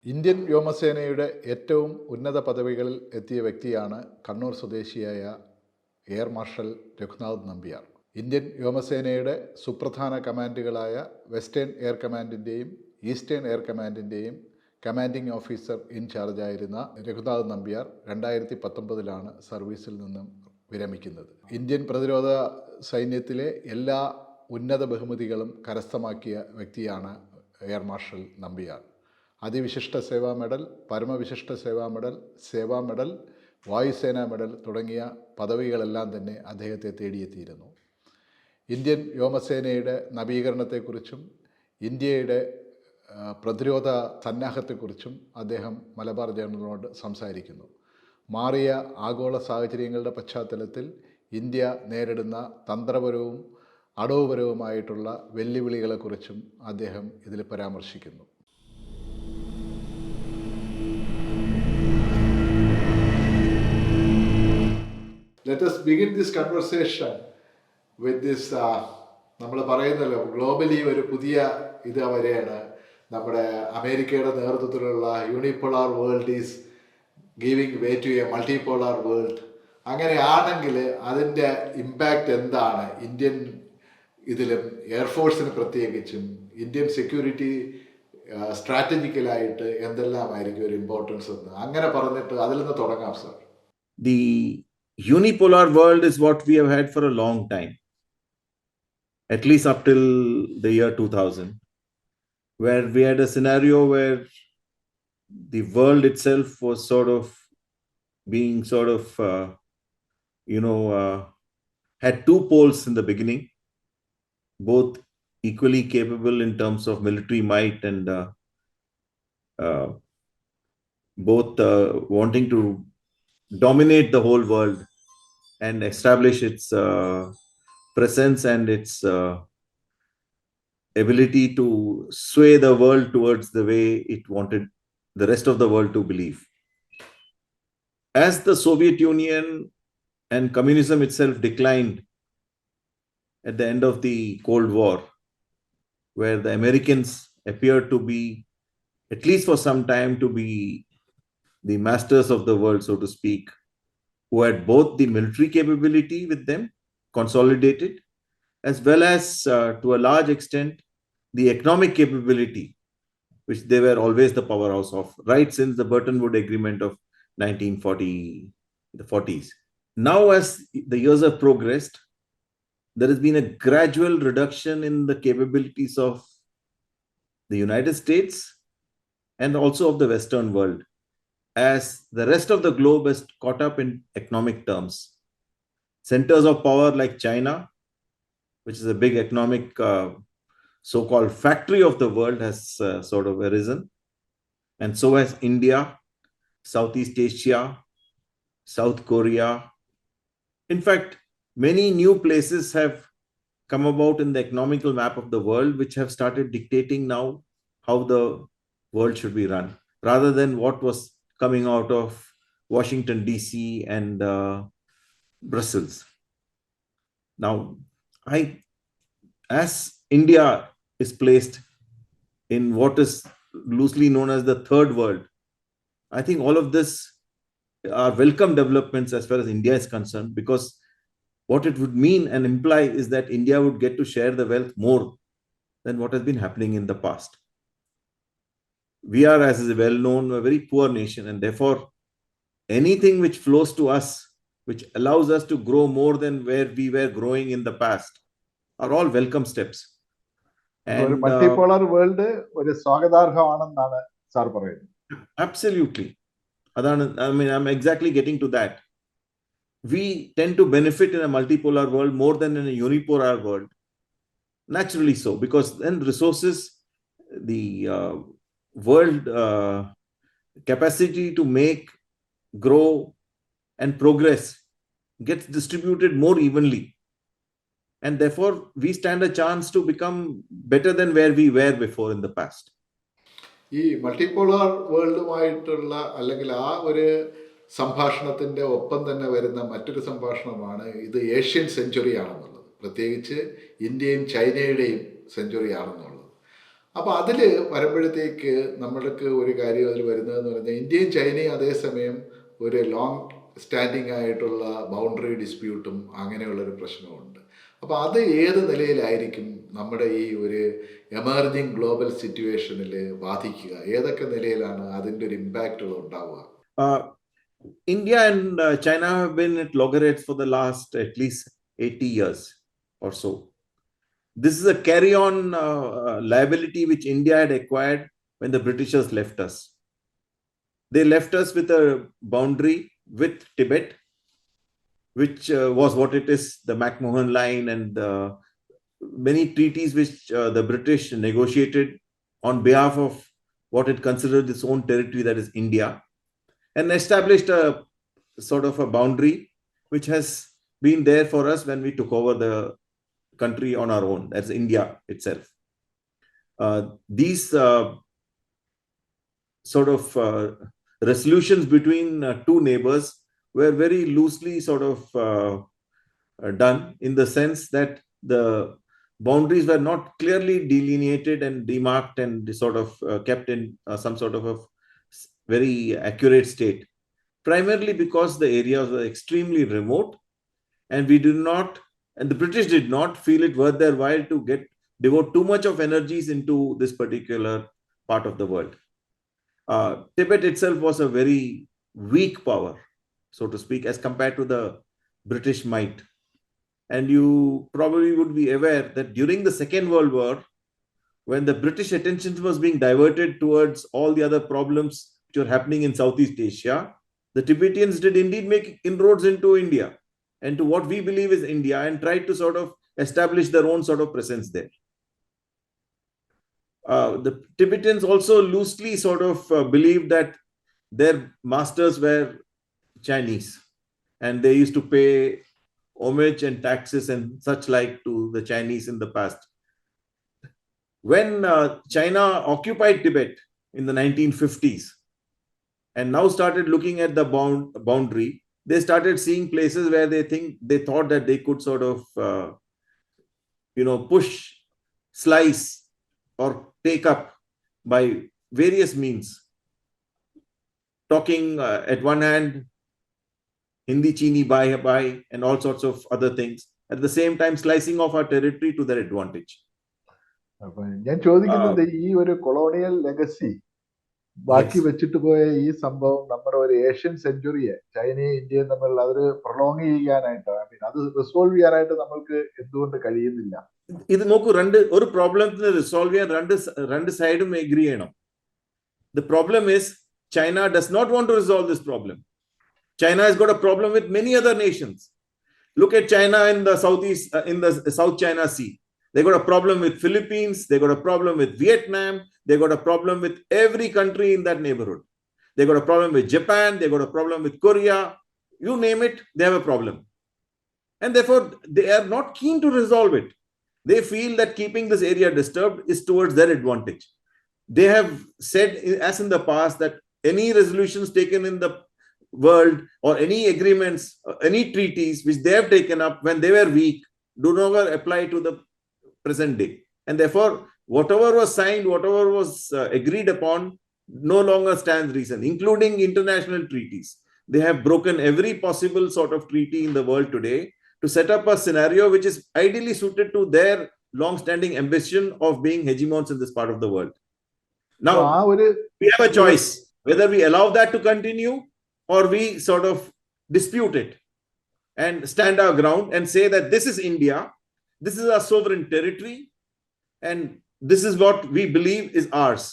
Indian വ്യോമസേനയുടെ ഏറ്റവും ഉന്നത പദവികളിൽ എത്തിയ വ്യക്തിയാണ് കണ്ണൂർ സ്വദേശിയായ air marshal Raghunath Nambiar. Indian വ്യോമസേനയുടെ സുപ്രധാന കമാൻഡുകളായ വെസ്റ്റേൺ എയർ കമാൻഡിൻ്റെയും ഈസ്റ്റേൺ എയർ കമാൻഡിൻ്റെയും കമാൻഡിംഗ് ഓഫീസർ ഇൻചാർജായിരുന്ന രഘുനാഥ് നമ്പ്യാർ 2019 സർവീസിൽ നിന്നും വിരമിക്കുന്നത്. ഇന്ത്യൻ പ്രതിരോധ സൈന്യത്തിലെ എല്ലാ ഉന്നത ബഹുമതികളും കരസ്ഥമാക്കിയ വ്യക്തിയാണ് എയർ മാർഷൽ നമ്പ്യാർ. അതിവിശിഷ്ട സേവാ മെഡൽ, പരമവിശിഷ്ട സേവാ മെഡൽ, വായുസേനാ മെഡൽ തുടങ്ങിയ പദവികളെല്ലാം തന്നെ അദ്ദേഹത്തെ തേടിയെത്തിയിരുന്നു. ഇന്ത്യൻ വ്യോമസേനയുടെ നവീകരണത്തെക്കുറിച്ചും ഇന്ത്യയുടെ പ്രതിരോധ സന്നാഹത്തെക്കുറിച്ചും അദ്ദേഹം മലബാർ ജേർണലിനോട് സംസാരിക്കുന്നു. മാറിയ ആഗോള സാഹചര്യങ്ങളുടെ പശ്ചാത്തലത്തിൽ ഇന്ത്യ നേരിടുന്ന തന്ത്രപരവും അടവുപരവുമായിട്ടുള്ള വെല്ലുവിളികളെക്കുറിച്ചും അദ്ദേഹം ഇതിൽ പരാമർശിക്കുന്നു. Let us begin this conversation with this, നമ്മൾ പറയുന്നല്ലോ ഗ്ലോബലി ഒരു പുതിയ ഇത് വരെയാണ്. നമ്മുടെ അമേരിക്കയുടെ നേതൃത്വത്തിലുള്ള unipolar world is giving way to a multipolar world. അങ്ങനെയാണെങ്കിൽ അതിൻ്റെ ഇമ്പാക്റ്റ് എന്താണ് ഇന്ത്യൻ ഇതിലും എയർഫോഴ്സിന് പ്രത്യേകിച്ചും ഇന്ത്യൻ സെക്യൂരിറ്റി സ്ട്രാറ്റജിക്കലായിട്ട് എന്തെല്ലാമായിരിക്കും ഒരു ഇമ്പോർട്ടൻസ് എന്ന് അങ്ങനെ പറഞ്ഞിട്ട് അതിൽ നിന്ന് തുടങ്ങാം sir. The unipolar world is what we have had for a long time, at least up till the year 2000, where we had a scenario where the world itself was sort of being had two poles in the beginning, both equally capable in terms of military might and both wanting to dominate the whole world and establish its presence and its ability to sway the world towards the way it wanted the rest of the world to believe. As the Soviet Union and communism itself declined at the end of the Cold War, where the Americans appeared to be, at least for some time, to be the masters of the world, so to speak, who had both the military capability with them, consolidated, as well as, to a large extent, the economic capability, which they were always the powerhouse of, right since the Bretton Woods Agreement of 1940s. Now, as the years have progressed, there has been a gradual reduction in the capabilities of the United States and also of the Western world, as the rest of the globe has caught up in economic terms. Centers of power like China, which is a big economic so-called factory of the world, has sort of arisen. And so has India, Southeast Asia, South Korea. In fact, many new places have come about in the economical map of the world, which have started dictating now how the world should be run, rather than what was coming out of Washington, D.C. and Brussels. Now, as India is placed in what is loosely known as the third world, I think all of this are welcome developments as far as India is concerned, because what it would mean and imply is that India would get to share the wealth more than what has been happening in the past. We are, as is well known, a very poor nation, and therefore anything which flows to us, which allows us to grow more than where we were growing in the past, are all welcome steps. ഒരു multipolar world ഒരു സ്വാഗതാർഹമാണെന്നാണ് sir പറയുന്നത്. Absolutely. I'm exactly getting to that. We tend to benefit in a multipolar world more than in a unipolar world. Naturally so, because then resources, the world capacity to make, grow, and progress gets distributed more evenly. And therefore, we stand a chance to become better than where we were before in the past. ഈ multipolar വേൾഡുമായിട്ടുള്ള അല്ലെങ്കിൽ ആ ഒരു സംഭാഷണത്തിൻ്റെ ഒപ്പം തന്നെ വരുന്ന മറ്റൊരു സംഭാഷണമാണ് ഇത് ഏഷ്യൻ സെഞ്ച്വറി ആണെന്നുള്ളത്, പ്രത്യേകിച്ച് ഇന്ത്യയും ചൈനയുടെയും സെഞ്ച്വറി ആണെന്നുള്ളത്. അപ്പോൾ അതിൽ വരുമ്പോഴത്തേക്ക് നമ്മൾക്ക് ഒരു കാര്യം അതിൽ വരുന്നതെന്ന് പറഞ്ഞാൽ ഇന്ത്യയും ചൈനയും അതേസമയം ഒരു ലോങ് സ്റ്റാൻഡിങ് ആയിട്ടുള്ള ബൗണ്ടറി ഡിസ്പ്യൂട്ടും അങ്ങനെയുള്ളൊരു പ്രശ്നമുണ്ട്. അപ്പോൾ അത് ഏത് നിലയിലായിരിക്കും നമ്മുടെ ഈ ഒരു എമർജിങ് ഗ്ലോബൽ സിറ്റുവേഷനിൽ ബാധിക്കുക? ഏതൊക്കെ നിലയിലാണ് അതിൻ്റെ ഒരു ഇമ്പാക്റ്റുകൾ ഉണ്ടാവുക? India and China have been at loggerheads for the last at least 80 years or so. This is a carry-on liability which India had acquired when the Britishers left us. They left us with a boundary with Tibet, which was what it is, the McMahon Line and many treaties which the British negotiated on behalf of what it considered its own territory, that is India, and established a sort of a boundary which has been there for us when we took over the country on our own, that's India itself. These sort of resolutions between two neighbors were very loosely sort of done, in the sense that the boundaries were not clearly delineated and demarked and sort of kept in some sort of a very accurate state, primarily because the areas were extremely remote, and we did not, and the British did not feel it worth their while to devote too much of energies into this particular part of the world. Tibet itself was a very weak power, so to speak, as compared to the British might. And you probably would be aware that during the Second World War, when the British attention was being diverted towards all the other problems which were happening in Southeast Asia, the Tibetans did indeed make inroads into India and to what we believe is India, and tried to sort of establish their own sort of presence there. The Tibetans also loosely sort of believed that their masters were Chinese, and they used to pay homage and taxes and such like to the Chinese in the past. When China occupied Tibet in the 1950s and now started looking at the boundary, they started seeing places where they thought that they could sort of push, slice, or take up by various means. Talking at one hand Hindi Chini bye and all sorts of other things, at the same time slicing off our territory to their advantage. അപ്പൊ ഞാൻ ചോദിക്കുന്നത് ഈ ഒരു colonial legacy ബാക്കി വെച്ചിട്ട് പോയ ഈ സംഭവം നമ്മുടെ ഒരു ഏഷ്യൻ സെഞ്ചുറിയെ ചൈനയും ഇന്ത്യയും തമ്മിലുള്ള അതൊരു പ്രൊലോങ് ചെയ്യാനായിട്ട്, അത് റിസോൾവ് ചെയ്യാനായിട്ട് നമ്മൾക്ക് എന്തുകൊണ്ട് കഴിയുന്നില്ല? ഇത് നോക്കൂ, ഒരു പ്രോബ്ലത്തിന് റിസോൾവ് ചെയ്യാൻ രണ്ട് സൈഡും എഗ്രി ചെയ്യണം. The problem is China does not want to resolve this problem. China has got a problem with many other nations. Look at China in the in the South China Sea. They got a problem with Philippines. They got a problem with Vietnam. They got a problem with every country in that neighborhood. They got a problem with Japan. They got a problem with Korea. You name it, they have a problem. And therefore, they are not keen to resolve it. They feel that keeping this area disturbed is towards their advantage. They have said, as in the past, that any resolutions taken in the world or any agreements, any treaties which they have taken up when they were weak, do not apply to the present day. And therefore, whatever was signed, whatever was agreed upon, no longer stands reason, including international treaties. They have broken every possible sort of treaty in the world today to set up a scenario which is ideally suited to their long-standing ambition of being hegemons in this part of the world. Now, we have a choice whether we allow that to continue or we sort of dispute it and stand our ground and say that this is India, this is our sovereign territory, and this is what we believe is ours.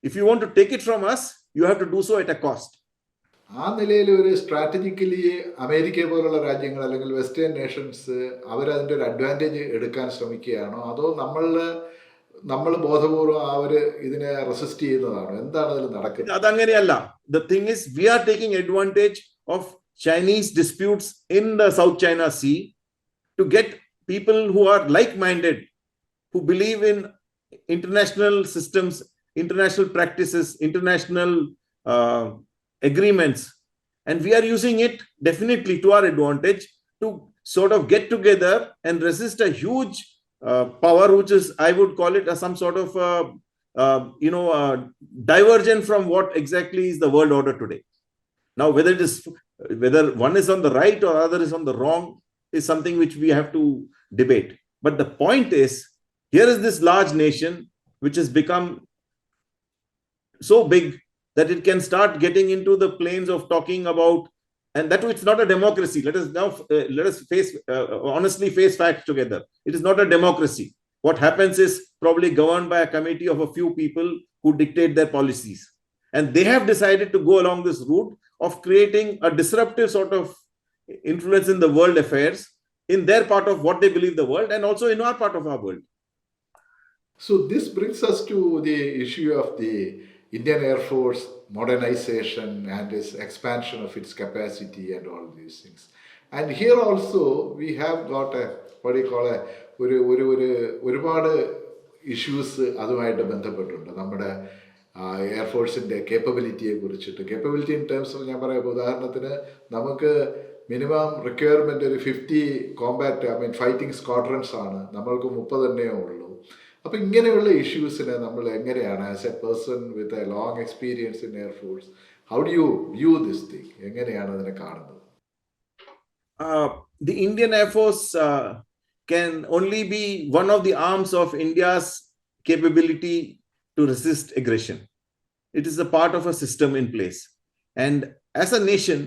If you want to take it from us, you have to do so at a cost. ആ നിലയിൽ ഒരു strategically America പോലുള്ള രാജ്യങ്ങൾ അല്ലെങ്കിൽ western Nations അവരതിൻ്റെ ഒരു advantage എടുക്കാൻ ശ്രമിക്കുകയാണോ, അതോ നമ്മൾ ബോധപൂർവം ഇതിനെ റെസിസ്റ്റ് ചെയ്യുന്നതാണോ? എന്താണ് അതിൽ നടക്കുന്നത്? അതങ്ങനെയല്ല. The thing is, we are taking advantage of Chinese disputes in the South China Sea to get people who are like-minded, who believe in international systems, international practices, international agreements, and we are using it definitely to our advantage to sort of get together and resist a huge power, which is, I would call it some sort of, divergent from what exactly is the world order today. Now, whether one is on the right or other is on the wrong is something which we have to debate. But the point is, here is this large nation which has become so big that it can start getting into the planes of talking about, and that it's not a democracy. Let us honestly face facts together. It is not a democracy. What happens is probably governed by a committee of a few people who dictate their policies. And they have decided to go along this route of creating a disruptive sort of influence in the world affairs, in their part of what they believe the world, and also in our part of our world. So this brings us to the issue of the Indian Air Force modernization and its expansion of its capacity and all these things. And here also we have got ഒരുപാട് issues അതുമായിട്ട് ബന്ധപ്പെട്ടുണ്ട്. നമ്മുടെ എയർഫോഴ്സിൻ്റെ കേപ്പബിലിറ്റിയെ കുറിച്ചിട്ട്, capability in terms of, ഞാൻ പറയാം, ഉദാഹരണത്തിന് നമുക്ക് minimum requirement ഒരു 50 Kombat fighting സ്ക്വാഡ്രൻസ് ആണ്, നമ്മൾക്ക് 30 തന്നെ ഉള്ളൂ. അപ്പോൾ ഇങ്ങനെയുള്ള ഇഷ്യൂസിനെ നമ്മൾ എങ്ങനെയാണ്, as A person with a long experience in air force, how do you view this thing, എങ്ങനെയാണ് അതിനെ കാണുന്നത്? The Indian Air Force can only be one of the arms of India's capability to resist aggression. It is a part of a system in place. And as a nation,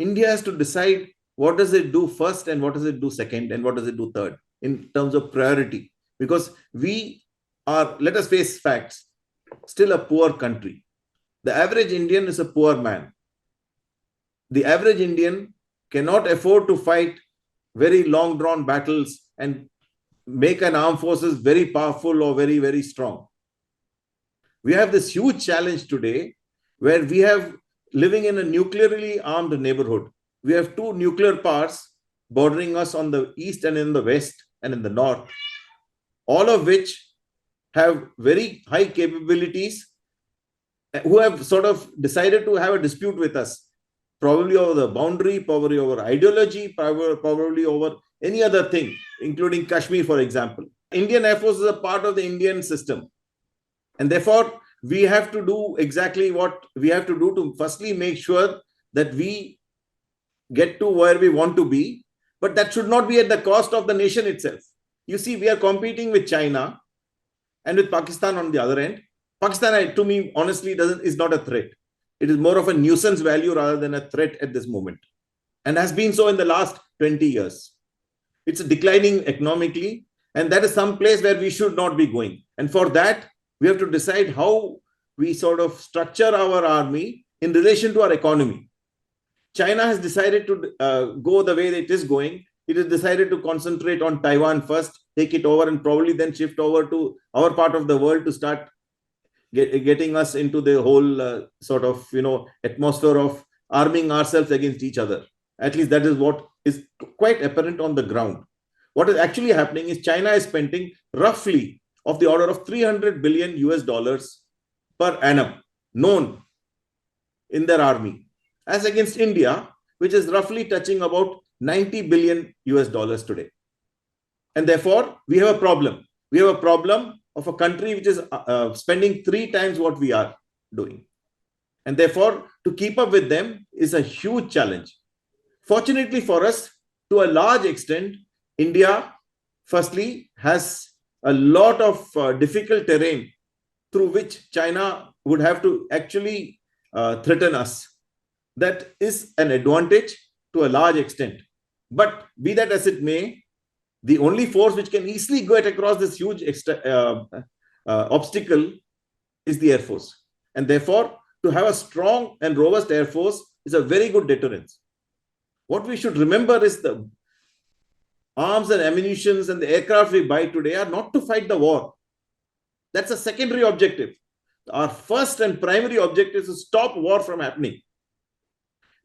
India has to decide what does it do first and what does it do second and what does it do third in terms of priority. Because we are, let us face facts, still a poor country. The average Indian is a poor man. The average Indian cannot afford to fight very long drawn battles and make an armed forces very powerful or very, very strong. We have this huge challenge today where we have living in a nuclearly armed neighborhood. We have 2 nuclear powers bordering us on the east and in the west and in the north, all of which have very high capabilities, who have sort of decided to have a dispute with us, probably over the boundary, probably over ideology, probably over any other thing, including Kashmir, for example. Indian Air Force is a part of the Indian system. And therefore, we have to do exactly what we have to do to firstly make sure that we get to where we want to be, but that should not be at the cost of the nation itself. You see, we are competing with China and with Pakistan on the other end. Pakistan, to me, honestly, is not a threat. It is more of a nuisance value rather than a threat at this moment, and has been so in the last 20 years. It's declining economically, and that is some place where we should not be going. And for that, we have to decide how we sort of structure our army in relation to our economy. China has decided to go the way it is going. It has decided to concentrate on Taiwan first, take it over, and probably then shift over to our part of the world to start getting us into the whole sort of, atmosphere of arming ourselves against each other. At least that is what is quite apparent on the ground. What is actually happening is China is spending roughly of the order of $300 billion per annum known in their army, as against India, which is roughly touching about $90 billion today. And therefore, we have a problem. We have a problem of a country which is spending 3 times what we are doing. And therefore, to keep up with them is a huge challenge. Fortunately for us, to a large extent, India, firstly, has a lot of difficult terrain through which China would have to actually threaten us. That is an advantage to a large extent. But be that as it may, the only force which can easily get across this huge obstacle is the Air Force. And therefore, to have a strong and robust Air Force is a very good deterrence. What we should remember is the arms and ammunitions and the aircraft we buy today are not to fight the war. That's a secondary objective. Our first and primary objective is to stop war from happening.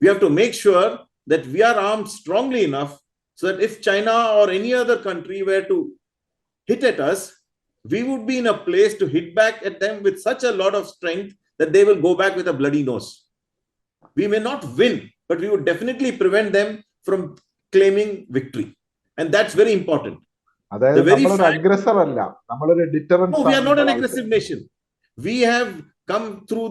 We have to make sure that we are armed strongly enough so that if China or any other country were to hit at us, we would be in a place to hit back at them with such a lot of strength that they will go back with a bloody nose. We may not win, but we would definitely prevent them from claiming victory. And that's very important. അതായത് very നമ്മളൊരു fact. Aggressor അല്ല, നമ്മളൊരു deterrence. No, we are not an aggressive nation. We have come through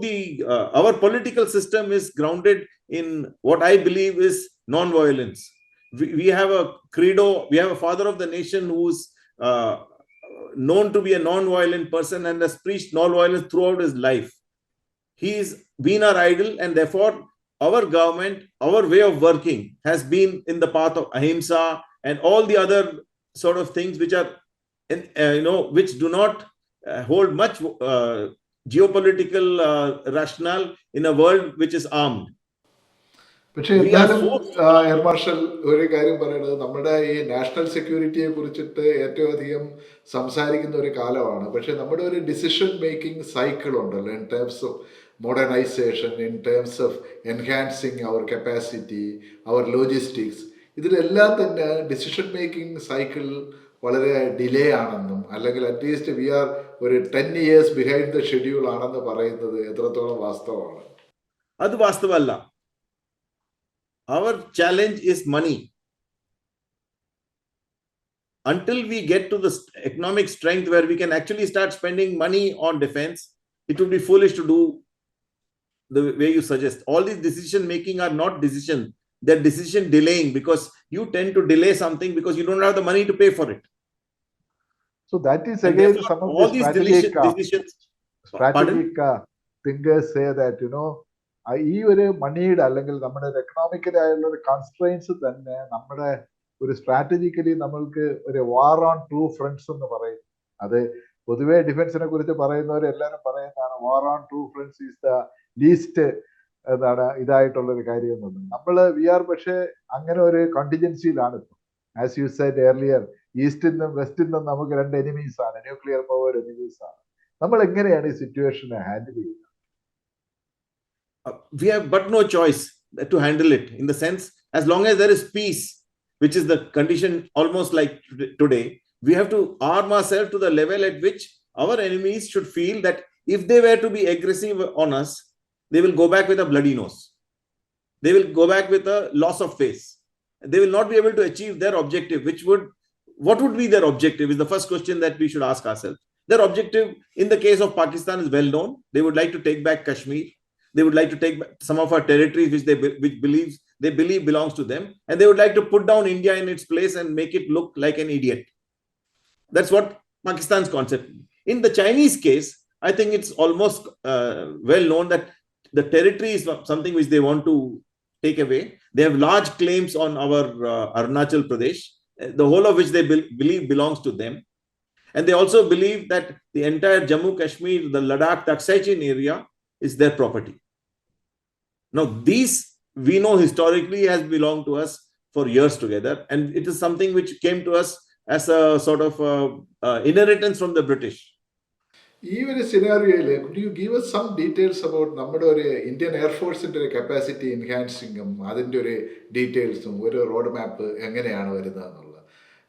our political system is grounded in what I believe is non-violence. We have a credo, we have a father of the nation who's known to be a non-violent person and has preached non-violence throughout his life. He's been our idol, and therefore our government, our way of working has been in the path of ahimsa and all the other sort of things which are, which do not hold much geopolitical rationale in a world which is armed. പക്ഷെ എന്നാലും air marshal ഒരു കാര്യം പറയുന്നത്, നമ്മുടെ ഈ national സെക്യൂരിറ്റിയെ കുറിച്ചിട്ട് ഏറ്റവും അധികം സംസാരിക്കുന്ന ഒരു കാലമാണ്. പക്ഷെ നമ്മുടെ ഒരു ഡിസിഷൻ മേക്കിംഗ് സൈക്കിൾ ഉണ്ടല്ലോ, in terms of modernisation, in terms of enhancing our capacity, our logistics, ഇതിലെല്ലാം തന്നെ ഡിസിഷൻ മേക്കിംഗ് സൈക്കിൾ വളരെ ഡിലേ ആണെന്നും, അല്ലെങ്കിൽ അറ്റ്ലീസ്റ്റ് വി ആർ ഒരു 10 years ബിഹൈൻഡ് ദ ഷെഡ്യൂൾ ആണെന്ന് പറയുന്നത് എത്രത്തോളം വാസ്തവമാണ്? അത് വാസ്തവമല്ല. Our challenge is money. Until we get to the economic strength where we can actually start spending money on defense, it would be foolish to do the way you suggest. All these decision making are not decision, they're decision delaying, because you tend to delay something because you don't have the money to pay for it. So that is again some of all the these decisions. strategic thinkers say that, ഈ ഒരു മണിയുടെ അല്ലെങ്കിൽ നമ്മുടെ ഒരു economically ആയുള്ള ഒരു constraints തന്നെ നമ്മുടെ ഒരു സ്ട്രാറ്റജിക്കലി നമ്മൾക്ക് ഒരു വാർ ഓൺ ടു ഫ്രണ്ട്സ് എന്ന് പറയും. അത് പൊതുവെ ഡിഫൻസിനെ കുറിച്ച് പറയുന്നവരെല്ലാവരും പറയുന്നതാണ്, war on two fronts is the least ഇതായിട്ടുള്ളൊരു കാര്യം എന്നുള്ളത്. നമ്മൾ വി ആർ പക്ഷേ അങ്ങനെ ഒരു കണ്ടിജൻസിയിലാണ് ഇപ്പോൾ. ആസ് യു സെഡ് ഏർലിയർ, ഈസ്റ്റിൽ നിന്നും വെസ്റ്റിൽ നിന്നും നമുക്ക് 2 എനിമീസ് ആണ്, ന്യൂക്ലിയർ പവർ എനിമീസ് ആണ്. നമ്മൾ എങ്ങനെയാണ് ഈ സിറ്റുവേഷനെ ഹാൻഡിൽ ചെയ്യുന്നത്? We have but no choice to handle it, in the sense, as long as there is peace, which is the condition almost like today, we have to arm ourselves to the level at which our enemies should feel that if they were to be aggressive on us, they will go back with a bloody nose. They will go back with a loss of face. They will not be able to achieve their objective. What would be their objective is the first question that we should ask ourselves. Their objective in the case of Pakistan is well known. They would like to take back Kashmir. They would like to take some of our territories which they believe belongs to them, and they would like to put down India in its place and make it look like an idiot. That's what Pakistan's concept. In the Chinese case, I think it's almost well known that the territory is something which they want to take away. They have large claims on our Arunachal Pradesh, the whole of which they believe belongs to them. And they also believe that the entire Jammu Kashmir, the Ladakh, Taksaichen area is their property. Now, these we know historically has belonged to us for years together, and it is something which came to us as a sort of inheritance from the British. ഈ ഒരു സിനാരിയോയിൽ could you give us some details about നമ്മുടെ ഒരു Indian എയർഫോഴ്സിൻ്റെ ഒരു capacity എൻഹാൻസിങ്ങും അതിൻ്റെ ഒരു ഡീറ്റെയിൽസും ഒരു road map എങ്ങനെയാണ് വരുന്നതെന്നുള്ളത്,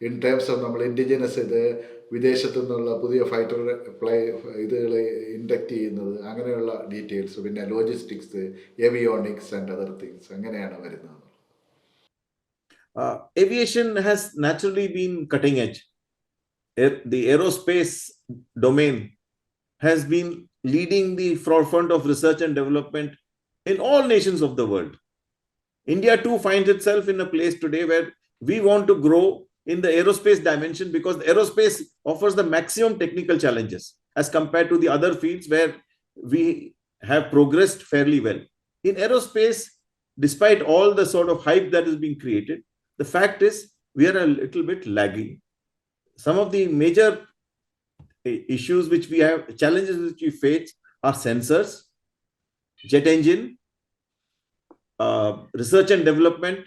ഇൻ ടേംസ് ഓഫ് നമ്മൾ ഇൻഡിജിനസ് ഇത് വിദേശത്തു നിന്നുള്ള പുതിയ ഫൈറ്റർ ഇതുകൾ ഇൻഡക്റ്റ് ചെയ്യുന്നത്, അങ്ങനെയുള്ള ഡീറ്റെയിൽസ്, പിന്നെ logistics, avionics and other things എങ്ങനെയാണ് വരുന്നത്? Aviation has naturally been cutting edge. The aerospace domain has been leading the forefront of research and development in all nations of the world. India too finds itself in a place today where we want to grow in the aerospace dimension, because the aerospace offers the maximum technical challenges as compared to the other fields where we have progressed fairly well. In aerospace, despite all the sort of hype that is being created, the fact is we are a little bit lagging. Some of the major issues which we have, challenges which we face, are sensors, jet engine, research and development,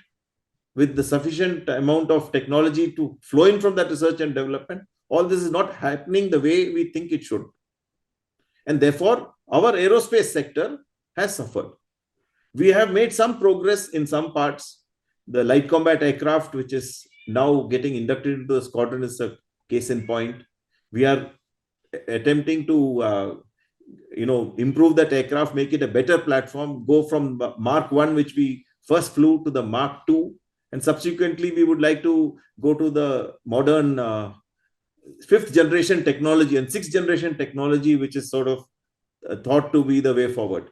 with the sufficient amount of technology to flow in from that research and development. All this is not happening the way we think it should. And therefore, our aerospace sector has suffered. We have made some progress in some parts. The light combat aircraft, which is now getting inducted into the squadron, is a case in point. We are attempting to improve that aircraft, make it a better platform, go from Mark 1, which we first flew, to the Mark 2. And subsequently, we would like to go to the modern fifth generation technology and sixth generation technology, which is sort of thought to be the way forward.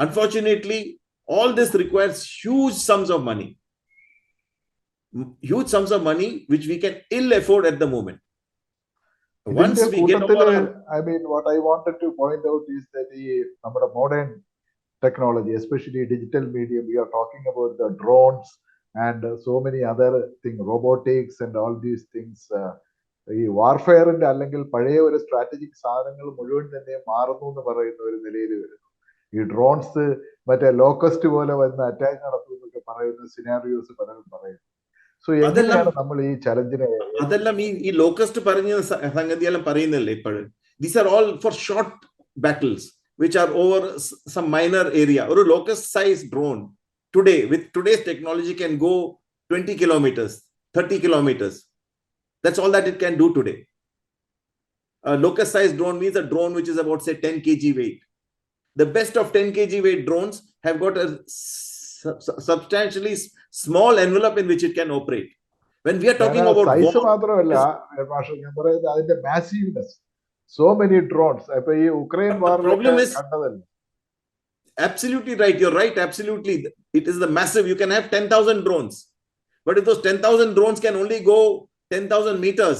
Unfortunately, all this requires huge sums of money, which we can ill afford at the moment. Once ഇതിന്റെ we get കൂട്ടത്തില് over our, I mean, what I wanted to point out is that ഈ നമ്മുടെ modern technology, especially digital medium, we are talking about the drones and so many other things, robotics and all these things. ഈ വാർഫെയറിന്റെ അല്ലെങ്കിൽ പഴയ ഒരു strategic സാധനങ്ങൾ മുഴുവൻ തന്നെ മാറുന്നു എന്ന് പറയുന്ന ഒരു നിലയിൽ വരുന്നു. ഈ ഡ്രോൺസ് മറ്റേ ലോക്കസ്റ്റ് പോലെ വന്ന് അറ്റാക്ക് നടത്തും എന്നൊക്കെ പറയുന്ന സിനാരിയോസ് പലരും പറയുന്നു. സോ എങ്ങനെയാണ് നമ്മൾ ഈ ചലഞ്ചിനെ അതെല്ലാം ഈ ലോക്കസ്റ്റ് പറഞ്ഞ സംഗതിയെല്ലാം പറയുന്നല്ലേ ഇപ്പോഴും. These are all for short battles which are over some minor area. Or a locust size drone today with today's technology can go 20 kilometers, 30 kilometers. That's all that it can do today. A locust size drone means a drone which is about say 10 kg weight. The best of 10 kg weight drones have got a substantially small envelope in which it can operate. When we are talking about size മാത്രമല്ല ഞാൻ പറയുന്നത് അതിന്റെ മാസീവ്നെസ്. So many drones. അപ്പൊ ഈ Ukraine വാറിലൊക്കെ കണ്ടതല്ലേ. Absolutely right. You're right. Absolutely. It is the massive. You can have 10,000 drones. But if those 10,000 drones can only go 10,000 meters,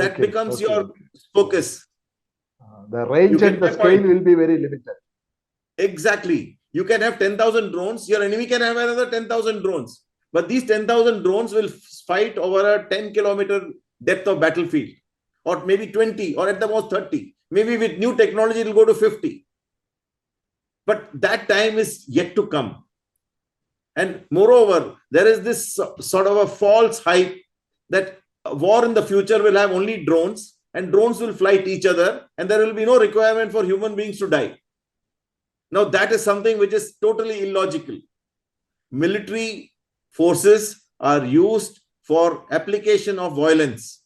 that becomes your focus. The range and the scale will be very limited. Exactly. You can have 10,000 drones. Your enemy can have another 10,000 drones. But these 10,000 drones will fight over a 10-kilometer depth of battlefield. Or maybe 20, or at the most 30. Maybe with new technology, it will go to 50. But that time is yet to come. And moreover, there is this sort of a false hype that war in the future will have only drones, and drones will fight each other, and there will be no requirement for human beings to die. Now, that is something which is totally illogical. Military forces are used for application of violence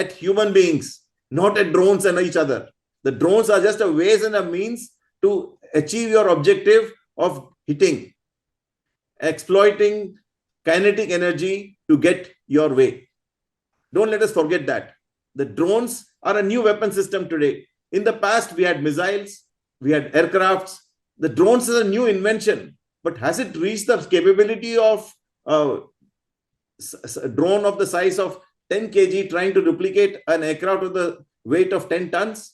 at human beings, not at drones and each other. The drones are just a ways and a means to achieve your objective of hitting, exploiting kinetic energy to get your way. Don't let us forget that. The drones are a new weapon system today. In the past, we had missiles, we had aircrafts. The drones is a new invention, but has it reached the capability of a drone of the size of 10 kg trying to duplicate an aircraft with the weight of 10 tons?